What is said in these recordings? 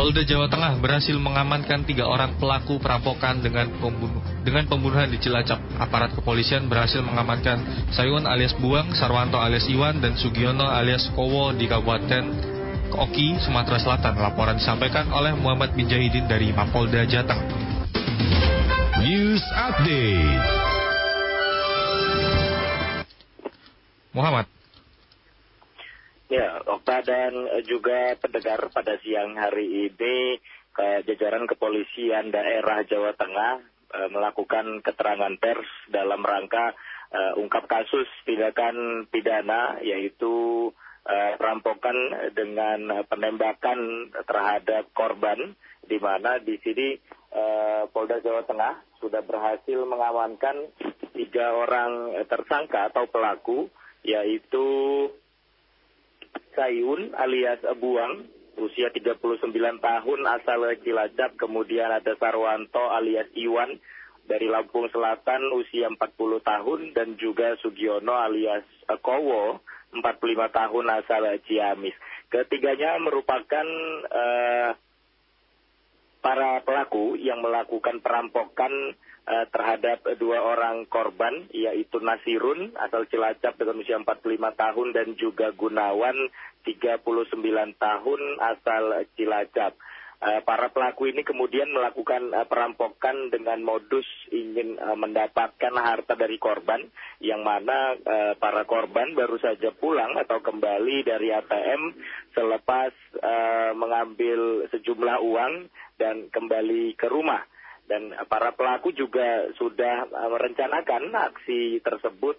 Polda Jawa Tengah berhasil mengamankan 3 orang pelaku perampokan dengan pembunuhan di Cilacap. Aparat kepolisian berhasil mengamankan Sayun alias Buang, Sarwanto alias Iwan, dan Sugiono alias Kowo di Kabupaten Oki, Sumatera Selatan. Laporan disampaikan oleh Muhammad bin Jahidin dari Mapolda Jateng. News Update. Muhammad. Ya, Okta dan juga pendengar, pada siang hari ini jajaran kepolisian daerah Jawa Tengah melakukan keterangan pers dalam rangka ungkap kasus tindakan pidana, yaitu perampokan dengan penembakan terhadap korban, di mana di sini Polda Jawa Tengah sudah berhasil mengamankan 3 orang tersangka atau pelaku, yaitu Sayun alias Buang, usia 39 tahun, asal Cilacap. Kemudian ada Sarwanto alias Iwan dari Lampung Selatan, usia 40 tahun. Dan juga Sugiono alias Kowo, 45 tahun, asal Ciamis. Ketiganya merupakan para pelaku yang melakukan perampokan terhadap 2 orang korban, yaitu Nasirun asal Cilacap dengan usia 45 tahun dan juga Gunawan 39 tahun asal Cilacap. Para pelaku ini kemudian melakukan perampokan dengan modus ingin mendapatkan harta dari korban, yang mana para korban baru saja pulang atau kembali dari ATM selepas mengambil sejumlah uang dan kembali ke rumah. Dan para pelaku juga sudah merencanakan aksi tersebut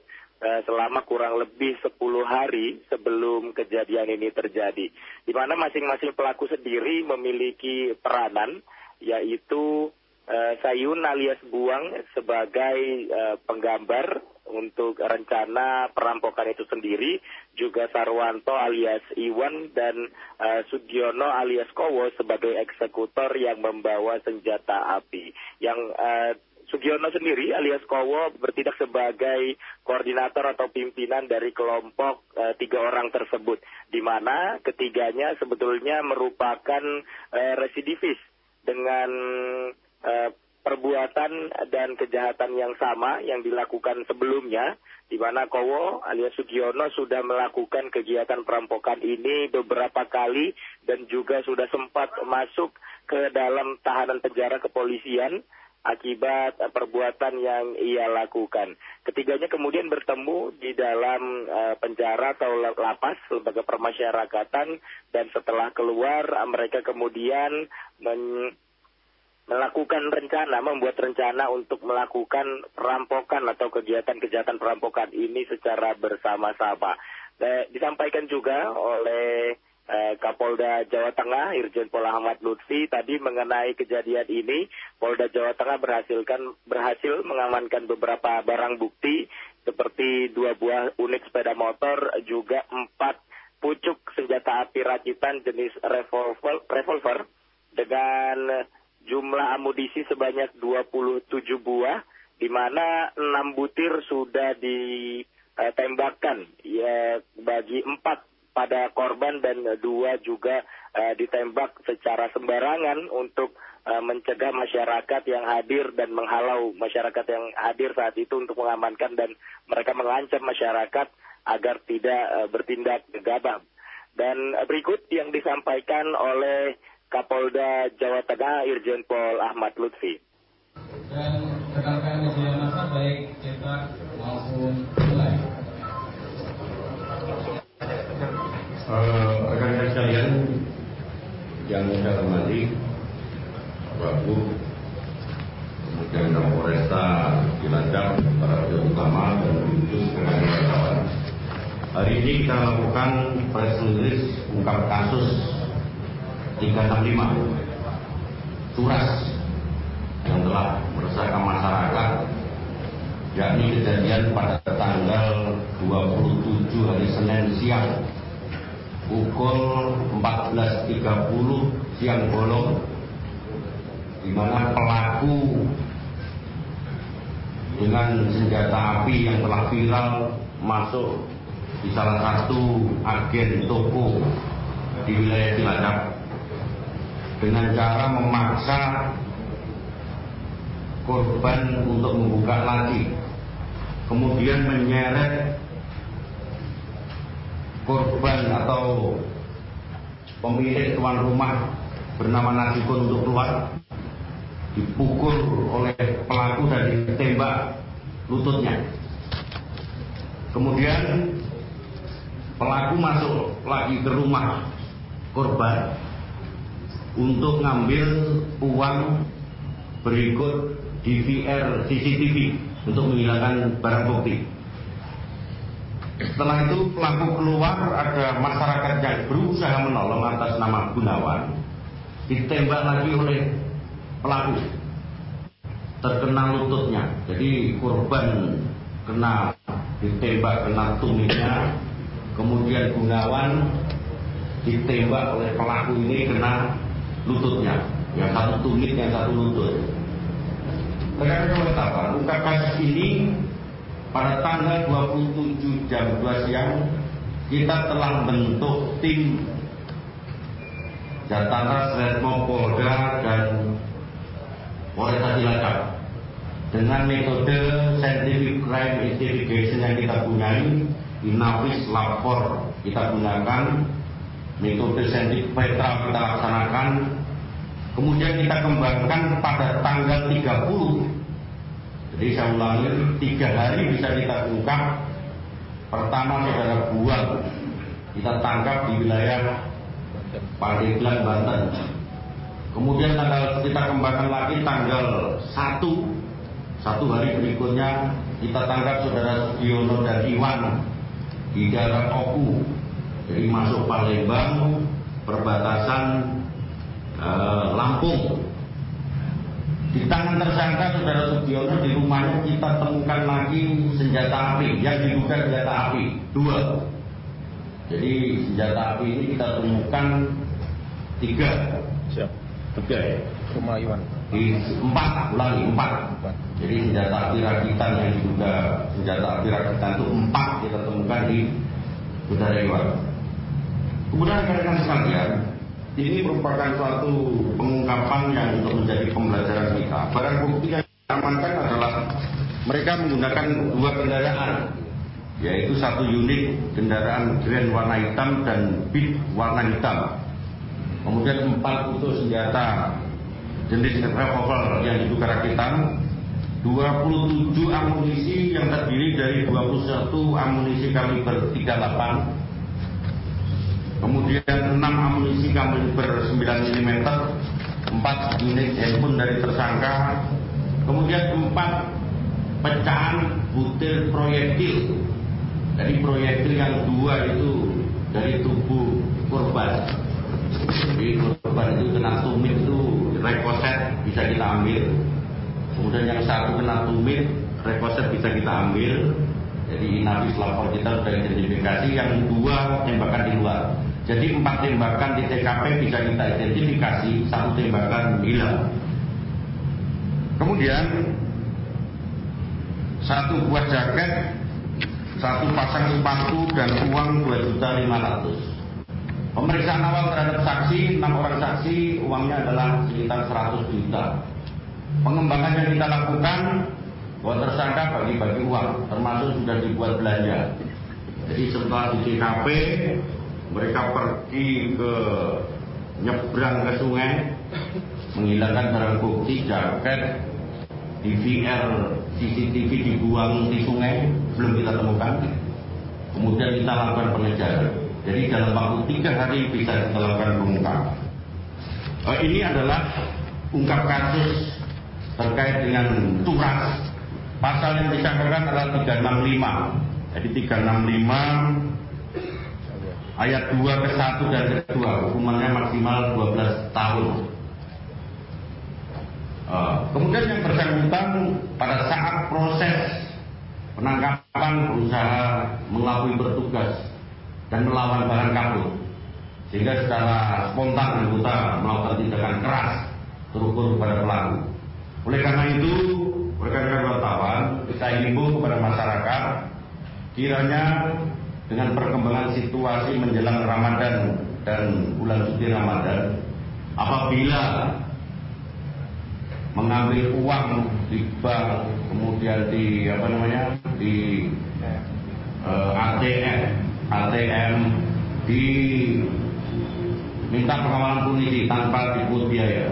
selama kurang lebih 10 hari sebelum kejadian ini terjadi. Di mana masing-masing pelaku sendiri memiliki peranan, yaitu Sayun alias Buang sebagai penggambar untuk rencana perampokan itu sendiri, juga Sarwanto alias Iwan dan Sugiono alias Kowo sebagai eksekutor yang membawa senjata api. Yang Sugiono sendiri alias Kowo bertindak sebagai koordinator atau pimpinan dari kelompok 3 orang tersebut, di mana ketiganya sebetulnya merupakan residivis dengan perbuatan dan kejahatan yang sama yang dilakukan sebelumnya, di mana Kowo alias Sugiono sudah melakukan kegiatan perampokan ini beberapa kali dan juga sudah sempat masuk ke dalam tahanan penjara kepolisian akibat perbuatan yang ia lakukan. Ketiganya kemudian bertemu di dalam penjara atau lapas lembaga permasyarakatan, dan setelah keluar mereka kemudian membuat rencana untuk melakukan perampokan atau kegiatan-kejahatan perampokan ini secara bersama-sama. Disampaikan juga oleh Kapolda Jawa Tengah, Irjen Pol Ahmad Lutfi, tadi mengenai kejadian ini. Polda Jawa Tengah berhasil mengamankan beberapa barang bukti seperti 2 buah unit sepeda motor, juga 4 pucuk senjata api rakitan jenis revolver dengan jumlah amunisi sebanyak 27 buah, di mana 6 butir sudah ditembakkan, ya, bagi 4 pada korban dan 2 juga ditembak secara sembarangan untuk mencegah masyarakat yang hadir dan menghalau masyarakat yang hadir saat itu untuk mengamankan, dan mereka mengancam masyarakat agar tidak bertindak gegabah. Dan berikut yang disampaikan oleh Kapolda Jawa Tengah Irjen Pol Ahmad Lutfi. Dan rekan-rekan media massa baik cetak maupun online. Rekan-rekan sekalian yang saya hormati, Bapak, kemudian Kapolresta Cilacap, para pejabat utama dan khusus rekan-rekan. Hari ini kita lakukan press release ungkap kasus 365 Turas yang telah meresahkan masyarakat, yakni kejadian pada tanggal 27 hari Senin siang pukul 14.30 siang bolong, di mana pelaku dengan senjata api yang telah viral masuk di salah satu agen toko di wilayah Cilacap dengan cara memaksa korban untuk membuka laci, kemudian menyeret korban atau pemilik tuan rumah bernama Nasibun untuk keluar, dipukul oleh pelaku dan ditembak lututnya. Kemudian pelaku masuk lagi ke rumah korban untuk ngambil uang berikut DVR CCTV untuk menghilangkan barang bukti. Setelah itu pelaku keluar, ada masyarakat yang berusaha menolong atas nama Gunawan, ditembak lagi oleh pelaku, terkena lututnya. Jadi korban kena ditembak, kena tumitnya, kemudian Gunawan ditembak oleh pelaku ini kena lututnya, yang satu tumit, yang satu lutut. Rekan-rekan wartawan, ungkap kasus ini pada tanggal 27 jam 2 siang kita telah bentuk tim Jatara Sretmo Polda dan Polresta Cilacap dengan metode scientific crime investigation yang kita punyai. Inafis lapor kita gunakan, metode scientific petra kita laksanakan, kemudian kita kembangkan pada tanggal 30. Jadi saya ulangi, 3 hari bisa kita ungkap. Pertama saudara Buang kita tangkap di wilayah Pandeglang, Banten. Kemudian kita kembangkan lagi tanggal 1 hari berikutnya kita tangkap saudara Sugiono dan Iwan di daerah Oku. Jadi masuk Palembang, perbatasan Lampung. Di tangan tersangka saudara Sugiono di rumahnya kita temukan lagi senjata api yang diduga senjata api 2. Jadi senjata api ini kita temukan 3. Siap. 3 ya. Rumah Iwan. Di 4. Jadi senjata api rakitan yang diduga senjata api rakitan itu 4 kita temukan di saudara Iwan. Kemudian rekan-rekan sekalian, ini merupakan suatu pengungkapan yang untuk menjadi pembelajaran kita. Barang bukti yang diamankan adalah mereka menggunakan 2 kendaraan, yaitu 1 unit kendaraan Grand warna hitam dan Beat warna hitam. Kemudian 4 butir senjata jenis revolver yang diduga rakitan, 27 amunisi yang terdiri dari 21 amunisi kaliber 38. Kemudian 6 amunisi kaliber 9 mm, 4 unit handphone dari tersangka, kemudian 4 pecahan butir proyektil. Jadi proyektil yang 2 itu dari tubuh korban. Jadi korban itu kena tumit itu rekoset bisa kita ambil. Kemudian yang 1 kena tumit, rekoset bisa kita ambil. Jadi inafis lapor kita sudah identifikasi, yang 2 tembakan di luar. Jadi 4 tembakan di TKP bisa kita identifikasi, 1 tembakan hilang. Kemudian 1 buah jaket, 1 pasang sepatu dan uang 2.500.000. Pemeriksaan awal terhadap saksi, 6 orang saksi, uangnya adalah sekitar 100 juta. Pengembangan yang kita lakukan, bahwa tersangka bagi-bagi uang, termasuk sudah dibuat belanja. Jadi setelah di TKP, mereka pergi ke nyebrang ke sungai, menghilangkan barang bukti, jaket, DVR, CCTV dibuang di sungai, belum kita temukan. Kemudian kita lakukan pengejaran. Jadi dalam waktu 3 hari bisa kita lakukan pengungkapan. Ini adalah ungkap kasus terkait dengan turas. Pasal yang disangkakan adalah 365. Jadi 365 ayat 2 ke 1 dan ke 2, hukumannya maksimal 12 tahun. Kemudian yang bersangkutan pada saat proses penangkapan berusaha mengelabui bertugas dan melawan barang kabur, sehingga secara spontan anggota melakukan tindakan keras terukur kepada pelaku. Oleh karena itu, rekan-rekan wartawan, kita himbau kepada masyarakat, kiranya dengan perkembangan situasi menjelang Ramadan dan bulan suci Ramadan, apabila mengambil uang di bank, kemudian di ATM diminta pengawalan polisi tanpa dipungut biaya.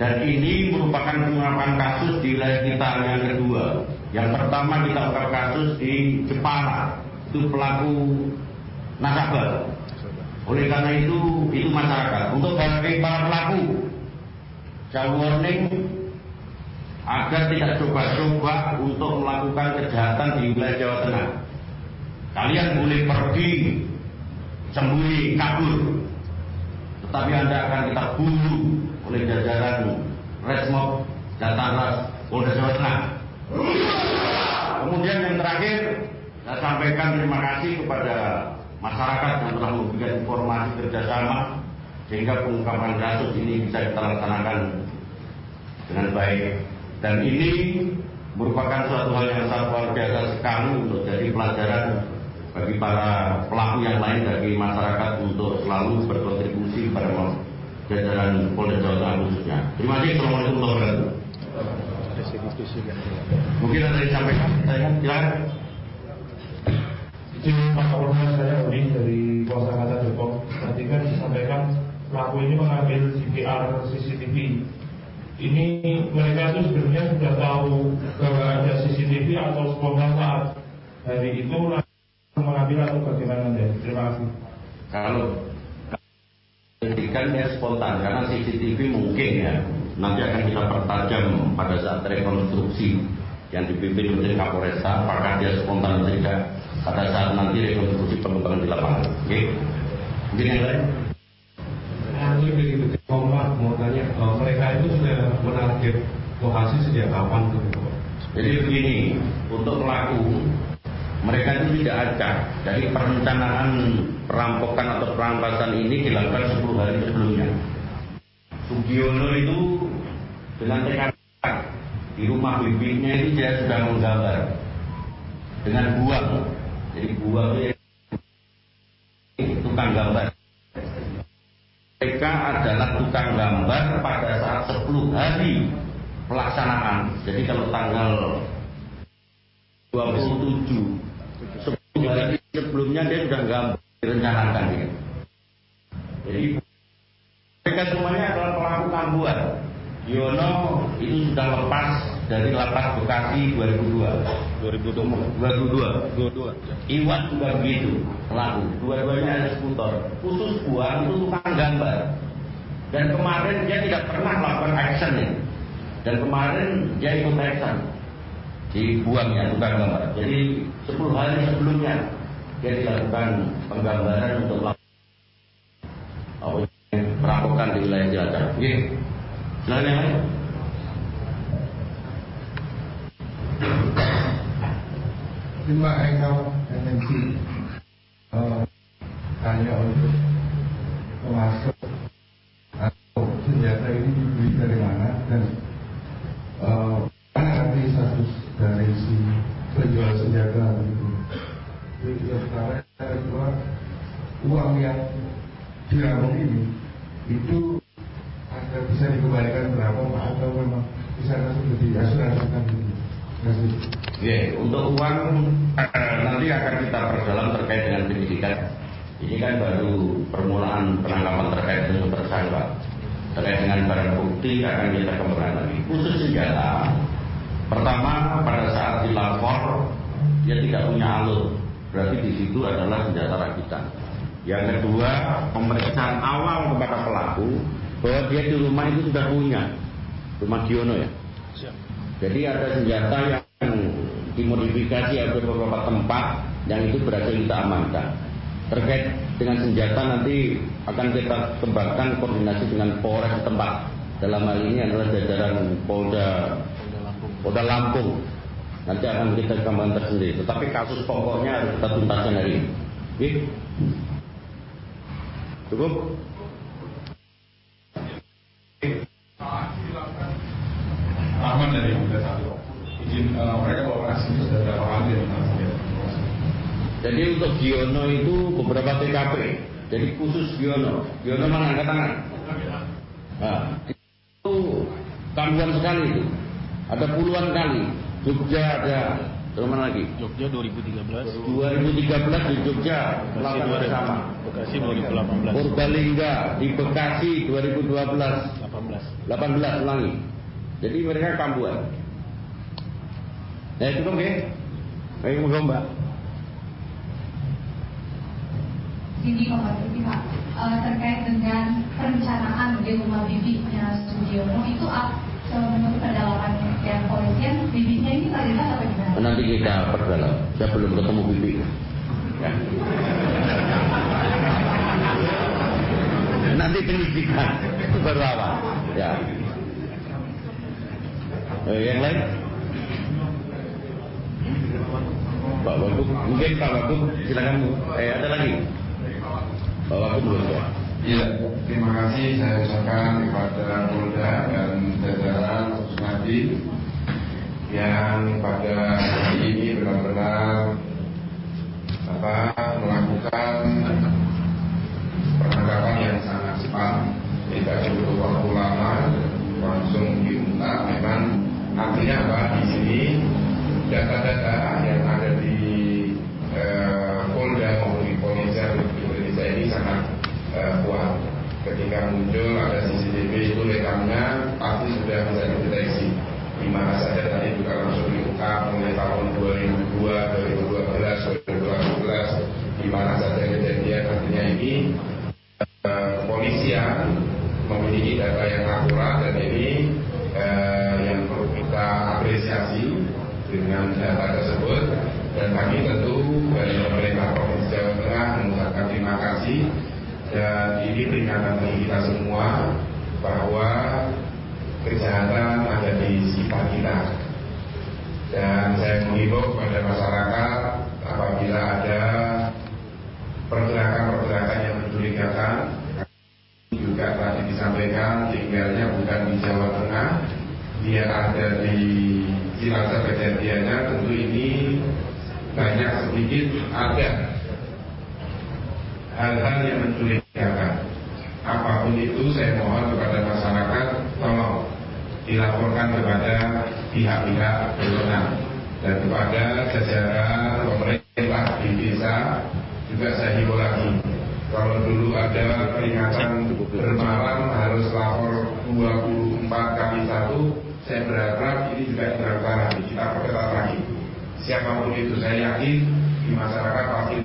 Dan ini merupakan pengungkapan kasus di wilayah kita yang kedua. Yang pertama kita ungkap kasus di Jepara, itu pelaku nasabah. Oleh karena itu masyarakat untuk bagi para pelaku, saya warning agar tidak coba-coba untuk melakukan kejahatan di wilayah Jawa Tengah. Kalian boleh pergi sembunyi kabur, tetapi Anda akan kita bunuh oleh jajaran Resmob Jataras Polda Jawa Tengah. Kemudian yang terakhir, saya sampaikan terima kasih kepada masyarakat yang telah memberikan informasi kerjasama sehingga pengungkapan kasus ini bisa kita laksanakan dengan baik. Dan ini merupakan suatu hal yang sangat luar biasa sekali untuk jadi pelajaran bagi para pelaku yang lain, bagi masyarakat untuk selalu berkontribusi pada jajaran Polda Jawa Tengah khususnya. Terima kasih. Assalamualaikum warahmatullahi wabarakatuh. Mungkin ada yang disampaikan, saya silakan. Izin Pak Kapolres, saya Udi dari Polres Kota Depok. Tadi kan disampaikan pelaku ini mengambil CCTV. Ini mereka itu sebenarnya sudah tahu bahwa ada CCTV atau spontan saat hari itu langsung mengambil atau bagaimana? Terima kasih. Kalau ya spontan, karena CCTV mungkin ya nanti akan kita pertajam pada saat rekonstruksi yang dipimpin oleh Kapolresta, apakah dia spontan atau tidak pada saat nanti rekonstruksi pengembangan di lapangan. Oke? Mungkin yang lain? Mau tanya, mereka itu sudah menarget lokasi sejak kapan? Jadi begini, untuk pelaku mereka itu tidak acak. Jadi perencanaan perampokan atau perampasan ini dilakukan 10 hari sebelumnya. Sugiono itu dengan tekad di rumah bibinya itu dia sudah menggambar dengan buang. Jadi buang itu tukang gambar. Mereka adalah tukang gambar pada saat 10 hari pelaksanaan. Jadi kalau tanggal 27 10 hari sebelumnya dia sudah gambar direncanakan ya. Jadi mereka semuanya adalah pelaku kambuan. Yono itu sudah lepas dari lapas Bekasi 2022. Iwan juga begitu pelaku. Dua-duanya ada skuter. Khusus buang itu tukang gambar. Dan kemarin dia tidak pernah melakukan action ya. Dan kemarin dia ikut action dibuangnya tukang gambar. Jadi 10 hari sebelumnya dia dilakukan penggambaran untuk perampokan di wilayah Cilacap. Oke. Silakan yang lain. Terima kasih MNC tanya untuk termasuk atau senjata ini dibeli dari mana dan nanti status dari si penjual senjata begitu. Yang pertama kedua, uang yang dirambung ini itu agar bisa dikembalikan berapa Pak atau memang bisa langsung diasuransikan gitu. Ya, untuk uang nanti akan kita perdalam terkait dengan penyidikan. Ini kan baru permulaan penangkapan terkait dengan tersangka. Terkait dengan barang bukti akan kita kembangkan lagi. Khusus senjata, pertama pada saat dilapor dia tidak punya alut, berarti di situ adalah senjata rakitan. Yang kedua, pemeriksaan awal kepada pelaku bahwa dia di rumah itu sudah punya rumah Giono ya. Jadi ada senjata yang dimodifikasi ada beberapa tempat yang itu berhasil kita amankan. Terkait dengan senjata nanti akan kita kembangkan koordinasi dengan Polres setempat. Dalam hal ini adalah jajaran Polda Lampung. Nanti akan kita kembangkan tersendiri. Tetapi kasus pokoknya harus kita tuntaskan hari ini. Oke? Cukup? Aman dari Polda Satu. Izin mereka operasi sudah berapa kali ya? Jadi untuk Giono itu beberapa TKP. Jadi khusus Giono mana angkat tangan? Nah, itu kambuhan sekali itu. Ada puluhan kali. Jogja ada. Terus mana lagi? Jogja 2013. 2013 di Jogja melakukan bersama. Bekasi 2018. Purbalingga di Bekasi 2012. 18 ulangi. Jadi mereka kambuhan. Ya cukup ya. Baik, Mbak. Ini Komisi Pak, terkait dengan perencanaan di rumah bibinya Sugiono itu menurut pendalaman yang polisian, bibinya ini terlibat apa gimana? Nanti kita perdalam. Saya belum ketemu bibi. Ya. Nanti penyelidikan itu baru awal. Ya. Yang lain? Pak Wagub, mungkin Pak Wagub silakan. Ada lagi? Pak Wagub belum ya? Iya, terima kasih saya ucapkan kepada Polda dan jajaran Susnadi yang pada hari ini benar-benar melakukan penangkapan yang sangat cepat, tidak butuh waktu lama, langsung diungkap. Memang artinya apa? Di sini data-data yang ada di Polda maupun di Polisian Indonesia ini sangat kuat. Ketika muncul ada CCTV itu rekamnya pasti sudah bisa dideteksi di mana saja. Tadi juga langsung diungkap mulai tahun 2002, 2012, 2013 di mana saja kejadian. Artinya ini kepolisian memiliki data yang akurat dan ini yang perlu kita apresiasi dengan data tersebut. Dan kami tentu dari pemerintah Provinsi Jawa Tengah mengucapkan terima kasih. Dan ini peringatan bagi kita semua bahwa kejahatan ada di sekitar kita. Dan saya menghimbau kepada masyarakat apabila ada pergerakan-pergerakan yang mencurigakan, juga tadi disampaikan tinggalnya bukan di Jawa Tengah, dia ada di Cilacap kejadiannya. Tentu ini banyak sedikit ada hal-hal yang mencurigakan. Apapun itu saya mohon kepada masyarakat tolong dilaporkan kepada pihak-pihak berwenang dan kepada jajaran pemerintah di desa. Juga saya himbau lagi, kalau dulu ada peringatan bermalam harus lapor 24 kali 1, saya berharap ini juga dilakukan lagi, kita perketat lagi. Siapapun itu saya yakin di masyarakat pasti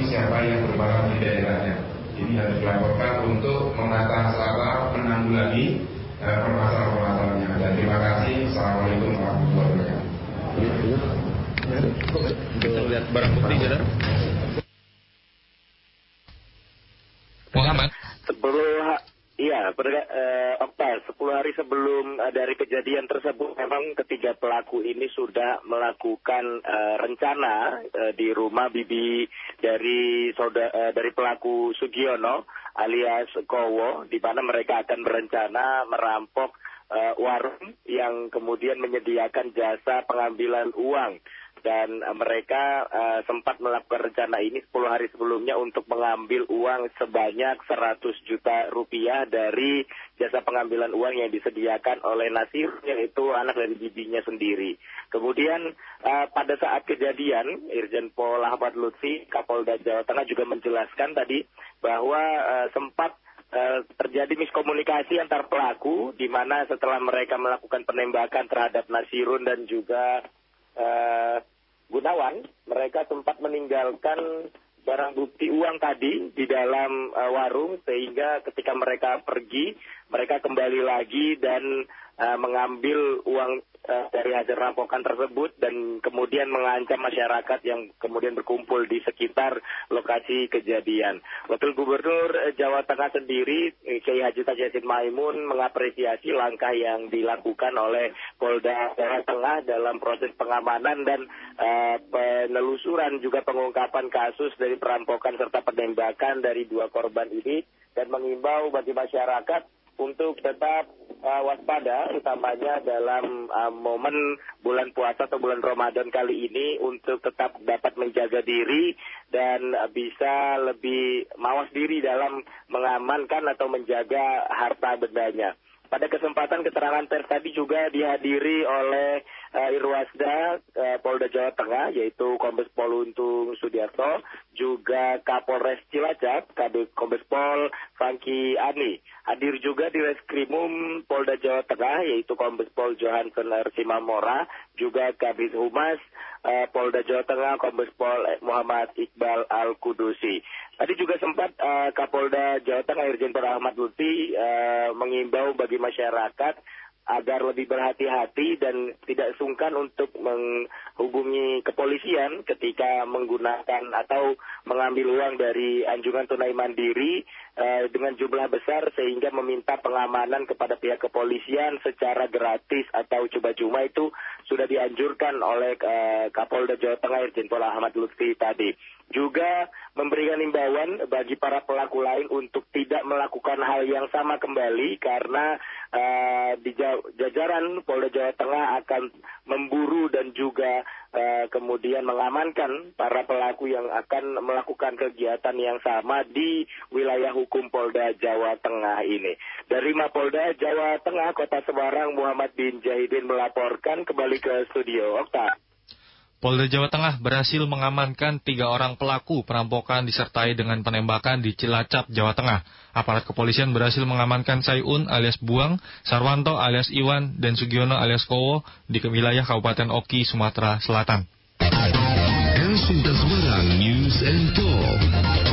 siapa yang bermalam di daerahnya. Ini harus dilaporkan untuk menatangani, menanggulangi permasalahan-permasalahan yang ada. Terima kasih. Assalamualaikum warahmatullahi wabarakatuh. Kita lihat barang bukti, saudara. Muhammad. 10 hari sebelum dari kejadian tersebut memang ketiga pelaku ini sudah melakukan rencana di rumah bibi dari pelaku Sugiono alias Kowo, di mana mereka akan berencana merampok warung yang kemudian menyediakan jasa pengambilan uang. Dan mereka sempat melakukan rencana ini 10 hari sebelumnya untuk mengambil uang sebanyak 100 juta rupiah dari jasa pengambilan uang yang disediakan oleh Nasir, yaitu anak dari bibinya sendiri. Kemudian pada saat kejadian, Irjen Pol Ahmad Lutfi, Kapolda Jawa Tengah juga menjelaskan tadi bahwa sempat terjadi miskomunikasi antar pelaku, di mana setelah mereka melakukan penembakan terhadap Nasirun dan juga Gunawan, mereka sempat meninggalkan barang bukti uang tadi di dalam warung, sehingga ketika mereka pergi, mereka kembali lagi dan mengambil uang dari hasil rampokan tersebut dan kemudian mengancam masyarakat yang kemudian berkumpul di sekitar lokasi kejadian. Wakil Gubernur Jawa Tengah sendiri, Kiai Haji Taj Yassin Maimun, mengapresiasi langkah yang dilakukan oleh Polda Jawa Tengah dalam proses pengamanan dan penelusuran juga pengungkapan kasus dari perampokan serta penembakan dari dua korban ini, dan mengimbau bagi masyarakat untuk tetap waspada, utamanya dalam momen bulan puasa atau bulan Ramadan kali ini untuk tetap dapat menjaga diri dan bisa lebih mawas diri dalam mengamankan atau menjaga harta bendanya. Pada kesempatan keterangan pers tadi juga dihadiri oleh Irwasda Polda Jawa Tengah, yaitu Kombes Pol Untung Sudiarto, juga Kapolres Cilacap, Kombes Pol Franky Ani. Hadir juga di Reskrimum Polda Jawa Tengah, yaitu Kombes Pol Johansen Simamora, juga Kabid Humas Polda Jawa Tengah, Kombes Pol Muhammad Iqbal Al-Kudusi. Tadi juga sempat Kapolda Jawa Tengah Irjen Pol Ahmad Lutfi mengimbau bagi masyarakat agar lebih berhati-hati dan tidak sungkan untuk menghubungi kepolisian ketika menggunakan atau mengambil uang dari anjungan tunai mandiri dengan jumlah besar, sehingga meminta pengamanan kepada pihak kepolisian secara gratis atau cuma-cuma itu sudah dianjurkan oleh Kapolda Jawa Tengah Irjen Pol Ahmad Lutfi tadi. Juga memberikan imbauan bagi para pelaku lain untuk tidak melakukan hal yang sama kembali, karena di jajaran Polda Jawa Tengah akan memburu dan juga kemudian mengamankan para pelaku yang akan melakukan kegiatan yang sama di wilayah hukum Polda Jawa Tengah ini. Dari Mapolda Jawa Tengah Kota Semarang, Muhammad bin Jahidin melaporkan. Kembali ke studio. Okta. Polda Jawa Tengah berhasil mengamankan 3 orang pelaku perampokan disertai dengan penembakan di Cilacap, Jawa Tengah. Aparat kepolisian berhasil mengamankan Sayun alias Buang, Sarwanto alias Iwan, dan Sugiono alias Kowo di wilayah Kabupaten Oki, Sumatera Selatan. Semarang News and Talk.